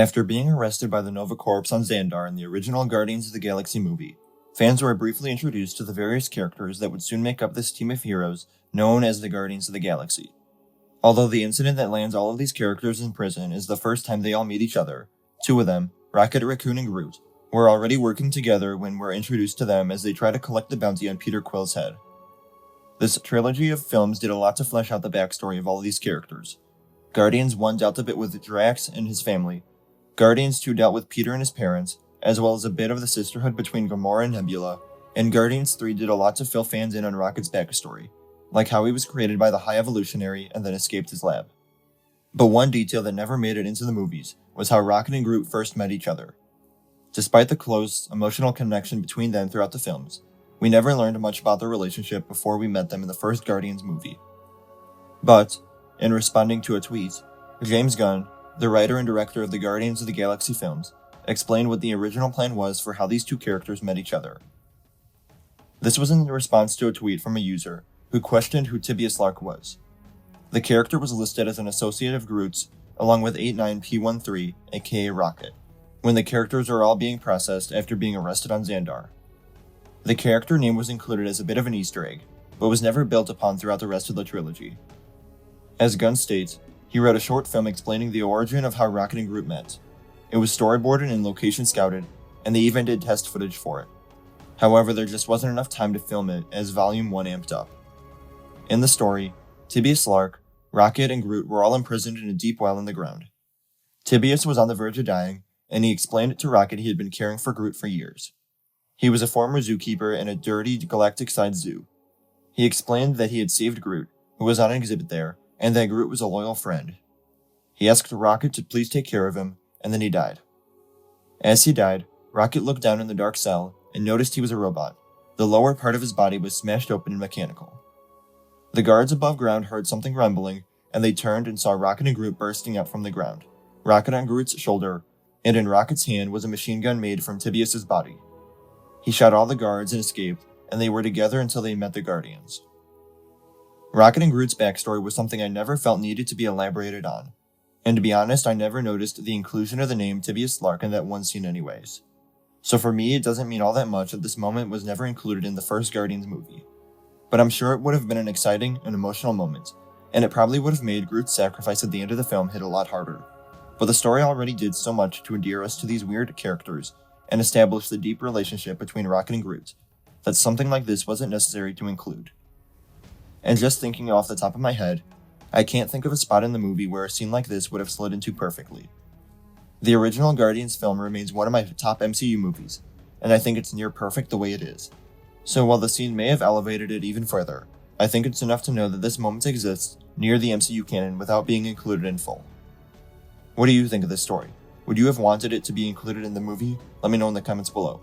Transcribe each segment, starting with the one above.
After being arrested by the Nova Corps on Xandar in the original Guardians of the Galaxy movie, fans were briefly introduced to the various characters that would soon make up this team of heroes known as the Guardians of the Galaxy. Although the incident that lands all of these characters in prison is the first time they all meet each other, two of them, Rocket, Raccoon, and Groot, were already working together when we're introduced to them as they try to collect the bounty on Peter Quill's head. This trilogy of films did a lot to flesh out the backstory of all of these characters. Guardians 1 dealt a bit with Drax and his family. Guardians 2 dealt with Peter and his parents, as well as a bit of the sisterhood between Gamora and Nebula, and Guardians 3 did a lot to fill fans in on Rocket's backstory, like how he was created by the High Evolutionary and then escaped his lab. But one detail that never made it into the movies was how Rocket and Groot first met each other. Despite the close, emotional connection between them throughout the films, we never learned much about their relationship before we met them in the first Guardians movie. But, in responding to a tweet, James Gunn, the writer and director of the Guardians of the Galaxy films, explained what the original plan was for how these two characters met each other. This was in response to a tweet from a user who questioned who Tibia Slark was. The character was listed as an associate of Groot's, along with 89P13, aka Rocket, when the characters are all being processed after being arrested on Xandar. The character name was included as a bit of an Easter egg, but was never built upon throughout the rest of the trilogy. As Gunn states, he wrote a short film explaining the origin of how Rocket and Groot met. It was storyboarded and location scouted, and they even did test footage for it. However, there just wasn't enough time to film it as Volume 1 amped up. In the story, Tibia Slark, Rocket, and Groot were all imprisoned in a deep well in the ground. Tibius was on the verge of dying, and he explained to Rocket he had been caring for Groot for years. He was a former zookeeper in a dirty galactic-sized zoo. He explained that he had saved Groot, who was on an exhibit there, and that Groot was a loyal friend. He asked Rocket to please take care of him, and then he died. As he died, Rocket looked down in the dark cell and noticed he was a robot. The lower part of his body was smashed open and mechanical. The guards above ground heard something rumbling, and they turned and saw Rocket and Groot bursting up from the ground, Rocket on Groot's shoulder, and in Rocket's hand was a machine gun made from Tibius' body. He shot all the guards and escaped, and they were together until they met the Guardians. Rocket and Groot's backstory was something I never felt needed to be elaborated on, and to be honest, I never noticed the inclusion of the name Tibia Slark in that one scene anyways. So for me, it doesn't mean all that much that this moment was never included in the first Guardians movie. But I'm sure it would have been an exciting and emotional moment, and it probably would have made Groot's sacrifice at the end of the film hit a lot harder. But the story already did so much to endear us to these weird characters and establish the deep relationship between Rocket and Groot, that something like this wasn't necessary to include. And just thinking off the top of my head, I can't think of a spot in the movie where a scene like this would have slid into perfectly. The original Guardians film remains one of my top MCU movies, and I think it's near perfect the way it is. So while the scene may have elevated it even further, I think it's enough to know that this moment exists near the MCU canon without being included in full. What do you think of this story? Would you have wanted it to be included in the movie? Let me know in the comments below.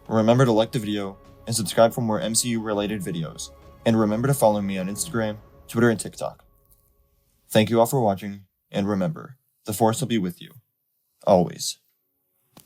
Remember to like the video and subscribe for more MCU related videos, and remember to follow me on Instagram, Twitter, and TikTok. Thank you all for watching, and remember, the Force will be with you. Always.